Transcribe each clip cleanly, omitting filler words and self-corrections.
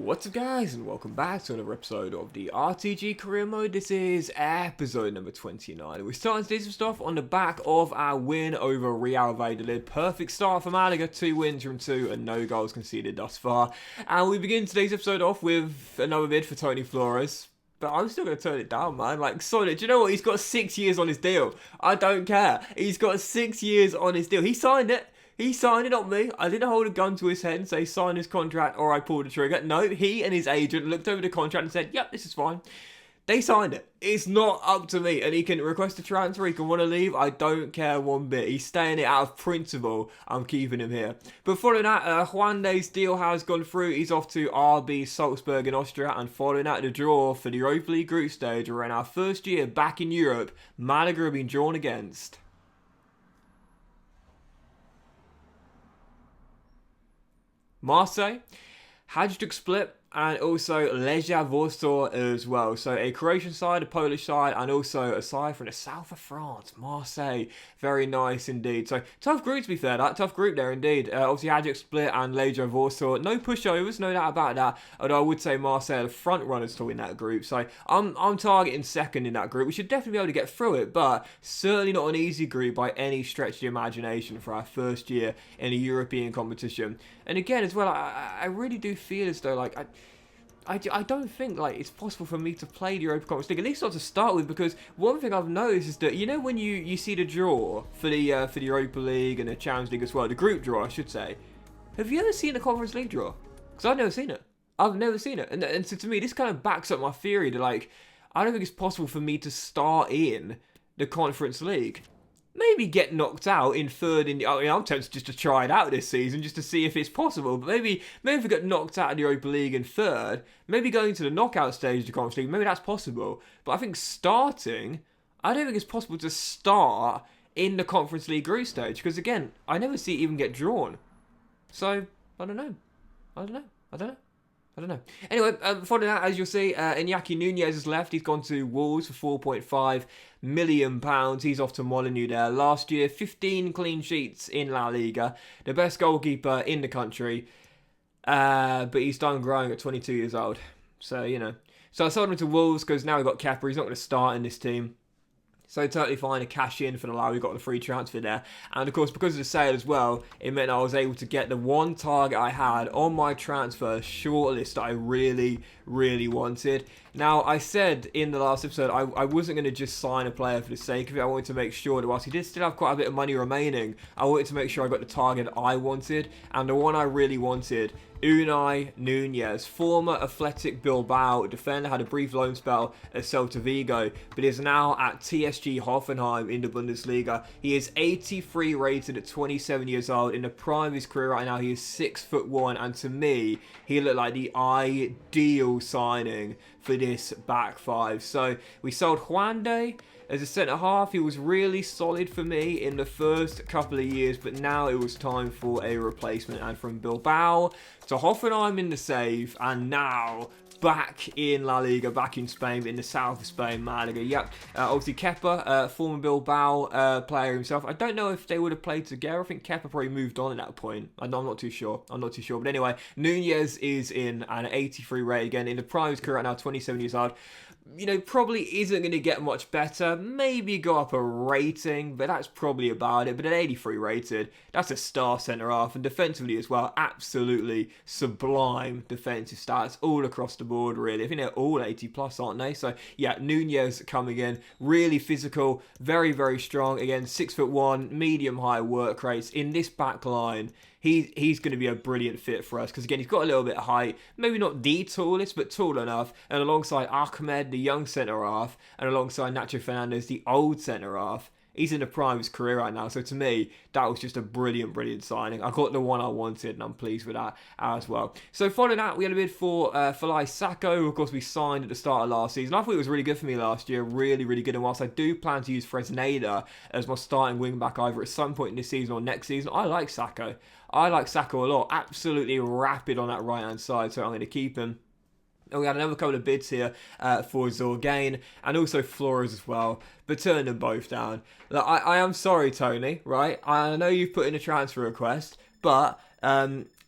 What's up guys, and welcome back to another episode of the RTG career mode. This is episode number 29. We're starting to do some stuff on the back of our win over Real Valladolid. Perfect start for Malaga, 2 wins from 2 and no goals conceded thus far. And we begin today's episode off with another bid for Tony Flores. But I'm still going to turn it down, man. Like, solid. Do you know what? He's got 6 years on his deal. I don't care. He's got 6 years on his deal. He signed it. He signed it, not me. I didn't hold a gun to his head and say, sign his contract or I pulled the trigger. No, he and his agent looked over the contract and said, yep, this is fine. They signed it. It's not up to me. And he can request a transfer. He can want to leave. I don't care one bit. He's staying it out of principle. I'm keeping him here. But following that, Juande's deal has gone through. He's off to RB Salzburg in Austria. And following that, the draw for the Europa League group stage. We're in our first year back in Europe. Malaga have been drawn against Marseille, Hajduk Split, and also Legia Warsaw as well. So a Croatian side, a Polish side, and also a side from the south of France, Marseille. Very nice indeed. So tough group to be fair, that tough group there indeed. Obviously Hajduk Split and Legia Warsaw. No pushovers, no doubt about that. Although I would say Marseille are the front runners to win that group. So I'm targeting second in that group. We should definitely be able to get through it, but certainly not an easy group by any stretch of the imagination for our first year in a European competition. And again, as well, I really do feel as though, like, I don't think, like, it's possible for me to play the Europa Conference League, at least not to start with, because one thing I've noticed is that, you know, when you see the draw for the Europa League and the Champions League as well, the group draw, I should say, have you ever seen the Conference League draw? Because I've never seen it. I've never seen it. And so to me, this kind of backs up my theory that, like, I don't think it's possible for me to start in the Conference League. Maybe get knocked out in third. I'm tempted just to try it out this season, just to see if it's possible. But maybe if we get knocked out of the Europa League in third, maybe going to the knockout stage of the Conference League, maybe that's possible. But I think starting, I don't think it's possible to start in the Conference League group stage. Because again, I never see it even get drawn. So, I don't know. Anyway, following that, as you'll see, Iñaki Nunez has left. He's gone to Wolves for £4.5 million. He's off to Molineux there. Last year, 15 clean sheets in La Liga. The best goalkeeper in the country. But he's done growing at 22 years old. So, you know. So I sold him to Wolves because now we've got Kepa. He's not going to start in this team. So totally fine to cash in for the Lau. We got the free transfer there. And of course, because of the sale as well, it meant I was able to get the one target I had on my transfer shortlist that I really, really wanted. Now, I said in the last episode, I wasn't going to just sign a player for the sake of it. I wanted to make sure that whilst he did still have quite a bit of money remaining, I wanted to make sure I got the target I wanted. And the one I really wanted, Unai Nunez, former Athletic Bilbao defender, had a brief loan spell at Celta Vigo, but is now at TSG Hoffenheim in the Bundesliga. He is 83 rated at 27 years old. In the prime of his career right now, he is 6'1", and to me, he looked like the ideal signing for this back five. So we sold Juande as a centre-half. He was really solid for me in the first couple of years, but now it was time for a replacement. And from Bilbao to Hoffenheim in the save, and now back in La Liga, back in Spain, in the south of Spain, Malaga. Yep, obviously Kepa, former Bilbao player himself. I don't know if they would have played together. I think Kepa probably moved on at that point. I'm not too sure. But anyway, Nunez is in an 83 rate again. In the prime of his career right now, 27 years old. You know, probably isn't going to get much better. Maybe go up a rating, but that's probably about it. But at 83 rated, that's a star centre-half. And defensively as well, absolutely sublime defensive stats all across the board, really. I think they're all 80 plus, aren't they? So, yeah, Nunez coming in. Really physical, very, very strong. Again, 6'1", medium-high work rates. In this back line, he's going to be a brilliant fit for us because, again, he's got a little bit of height. Maybe not the tallest, but tall enough. And alongside Ahmed, the young centre-half, and alongside Nacho Fernandez, the old centre-half, he's in the prime of his career right now. So to me, that was just a brilliant, brilliant signing. I got the one I wanted, and I'm pleased with that as well. So following that, we had a bid for Falai Sacco, who of course we signed at the start of last season. I thought it was really good for me last year, really, really good. And whilst I do plan to use Fresneda as my starting wing-back either at some point in this season or next season, I like Sacco. I like Sacco a lot. Absolutely rapid on that right-hand side, so I'm going to keep him. And we had another couple of bids here for Zorgain and also Flores as well, but turned them both down. Look, I am sorry, Tony, right? I know you've put in a transfer request, but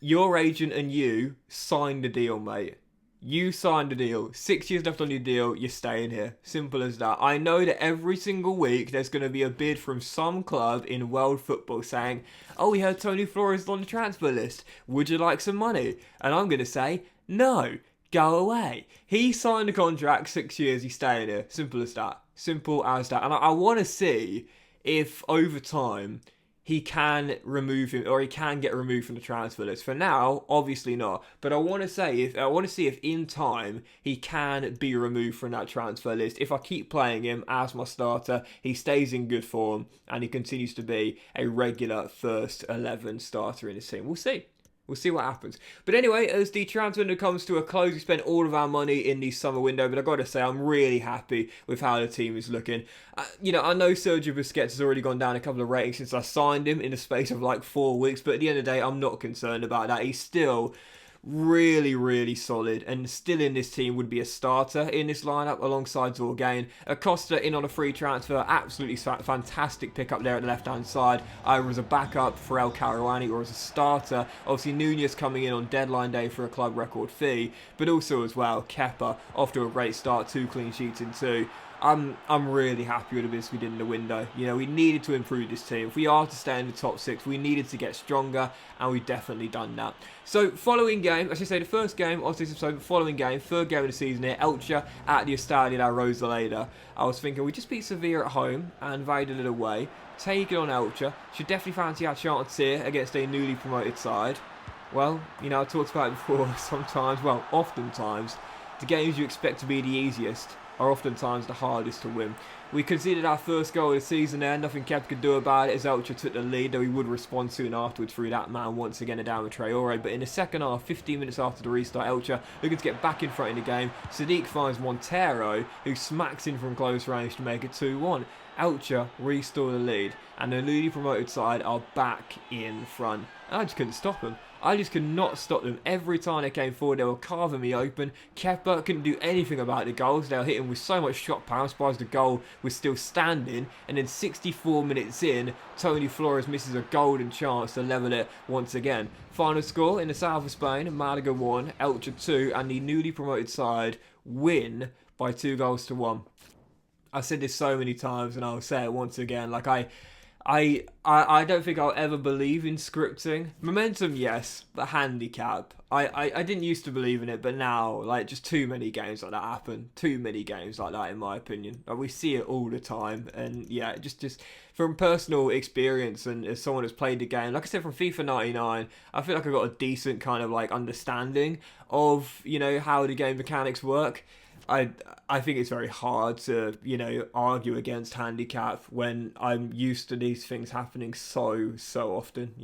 your agent and you signed the deal, mate. You signed a deal. 6 years left on your deal. You're staying here. Simple as that. I know that every single week there's going to be a bid from some club in world football saying, oh, we heard Tony Flores is on the transfer list. Would you like some money? And I'm going to say, no. Go away. He signed a contract, 6 years, he's staying here. Simple as that. Simple as that. And I want to see if over time he can remove him, or he can get removed from the transfer list. For now, obviously not. But I want to see if in time he can be removed from that transfer list. If I keep playing him as my starter, he stays in good form and he continues to be a regular first 11 starter in his team. We'll see. We'll see what happens. But anyway, as the transfer window comes to a close, we spent all of our money in the summer window, but I've got to say, I'm really happy with how the team is looking. I know Sergio Busquets has already gone down a couple of ratings since I signed him in the space of like 4 weeks, but at the end of the day, I'm not concerned about that. He's still really, really solid, and still in this team would be a starter in this lineup alongside Zorgain. Acosta in on a free transfer, absolutely fantastic pickup there at the left-hand side, either as a backup for El Karouani or as a starter. Obviously Nunez coming in on deadline day for a club record fee, but also as well Kepa off to a great start, 2 clean sheets in 2. I'm really happy with the business we did in the window. We needed to improve this team. If we are to stay in the top 6, we needed to get stronger, and we've definitely done that. So, following game, I should say the first game of this episode, following game, third game of the season here, Elche at the Estadio La Rosaleda. I was thinking, we just beat Sevilla at home and Valladolid away, take it on Elche. Should definitely fancy our chance here against a newly promoted side. Well, I talked about it before, oftentimes, the games you expect to be the easiest are oftentimes the hardest to win. We conceded our first goal of the season there, nothing Kepa could do about it as Elche took the lead, though he would respond soon afterwards through that man once again Adama Traore. But in the second half, 15 minutes after the restart, Elche looking to get back in front in the game. Sadiq finds Montero, who smacks in from close range to make it 2-1. Elche restore the lead, and the newly promoted side are back in front. And I just couldn't stop them. I just could not stop them. Every time they came forward, they were carving me open. Kepa couldn't do anything about the goals. They were hitting with so much shot power. I'm surprised the goal was still standing. And then 64 minutes in, Tony Flores misses a golden chance to level it once again. Final score in the south of Spain, Malaga 1, Elche 2, and the newly promoted side win by 2-1. I've said this so many times, and I'll say it once again. I don't think I'll ever believe in scripting. Momentum, yes, but handicap. I didn't used to believe in it, but now, just too many games like that happen. Too many games like that, in my opinion. We see it all the time, and yeah, just from personal experience and as someone who's played the game, like I said, from FIFA 99, I feel like I got a decent kind of understanding of how the game mechanics work. I think it's very hard to, argue against handicap when I'm used to these things happening so often,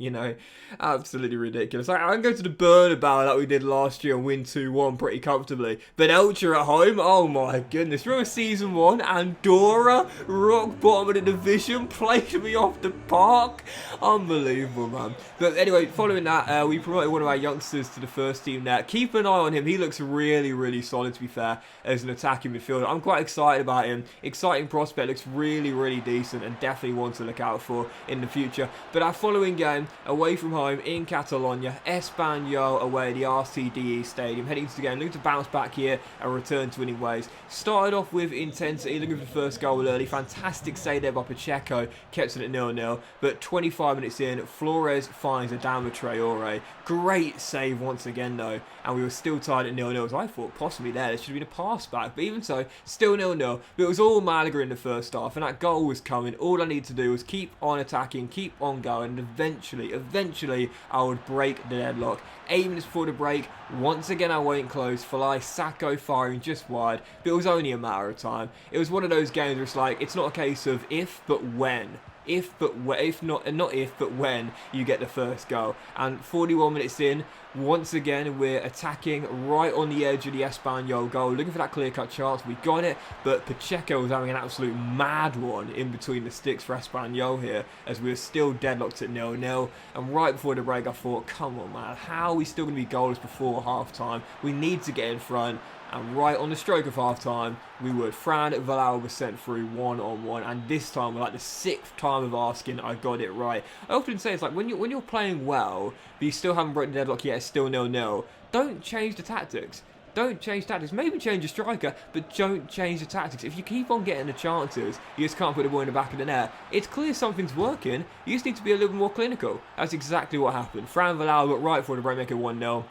Absolutely ridiculous. I can go to the Bernabeu like we did last year and win 2-1 pretty comfortably. But Elche at home, oh my goodness. Remember Season 1, Andorra, rock bottom of the division, played me off the park. Unbelievable, man. But anyway, following that, we promoted one of our youngsters to the first team there. Keep an eye on him. He looks really, really solid, to be fair, as an attacking midfielder. I'm quite excited about him. Exciting prospect, looks really, really decent and definitely one to look out for in the future. But our following game, away from home in Catalonia, Espanyol away at the RCDE Stadium, heading to the game, looking to bounce back here and return to winning ways. Started off with intensity, looking for the first goal early. Fantastic save there by Pacheco, kept it at 0-0. But 25 minutes in, Flores finds Adama Traore. Great save once again though, and we were still tied at 0-0. So I thought possibly there should have been a pass back, but even so, still 0-0. But it was all Malaga in the first half, and that goal was coming. All I needed to do was keep on attacking, keep on going, and eventually I would break the deadlock. 8 minutes before the break, once again I went close. Falai Sacco firing just wide, but it was only a matter of time. It was one of those games where it's not a case of if, but when. Not if, but when you get the first goal. And 41 minutes in, once again, we're attacking right on the edge of the Espanyol goal, looking for that clear-cut chance. We got it, but Pacheco was having an absolute mad one in between the sticks for Espanyol here, as we were still deadlocked at 0-0. And right before the break, I thought, come on, man, how are we still going to be goalless before half-time? We need to get in front. And right on the stroke of half-time, we would. Fran Valau was sent through 1-on-1, and this time, the 6th time of asking, I got it right. I often say it's when you're playing well, but you still haven't broken the deadlock yet, it's still 0-0. Don't change the tactics. Don't change tactics. Maybe change your striker, but don't change the tactics. If you keep on getting the chances, you just can't put the ball in the back of the net. It's clear something's working. You just need to be a little more clinical. That's exactly what happened. Fran Villar got right for the break, make it 1-0.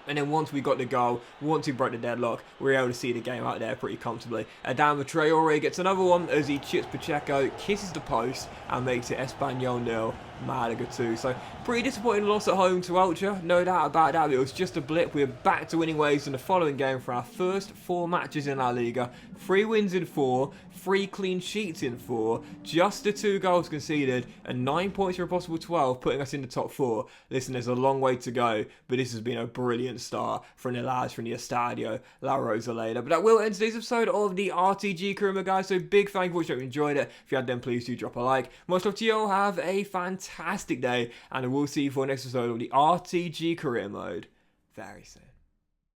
And then once we got the goal, once we broke the deadlock, we were able to see the game out there pretty comfortably. Adama Traore gets another one as he chips Pacheco, kisses the post, and makes it Espanyol 0, Malaga 2. So, pretty disappointing loss at home to Elche, no doubt about that. It was just a blip. We're back to winning ways in the following game for our first 4 matches in La Liga. 3 wins in 4, 3 clean sheets in 4, just the 2 goals conceded, and 9 points for a possible 12, putting us in the top 4. Listen, there's a long way to go, but this has been a brilliant start from the lads from the Estadio La Rosaleda. But that will end today's episode of the RTG Karima, guys. So big thank you for watching. If you enjoyed it, if you had, then please do drop a like. Much love to you all. Have a fantastic day, and we'll see you for the next episode of the RTG Career Mode very soon.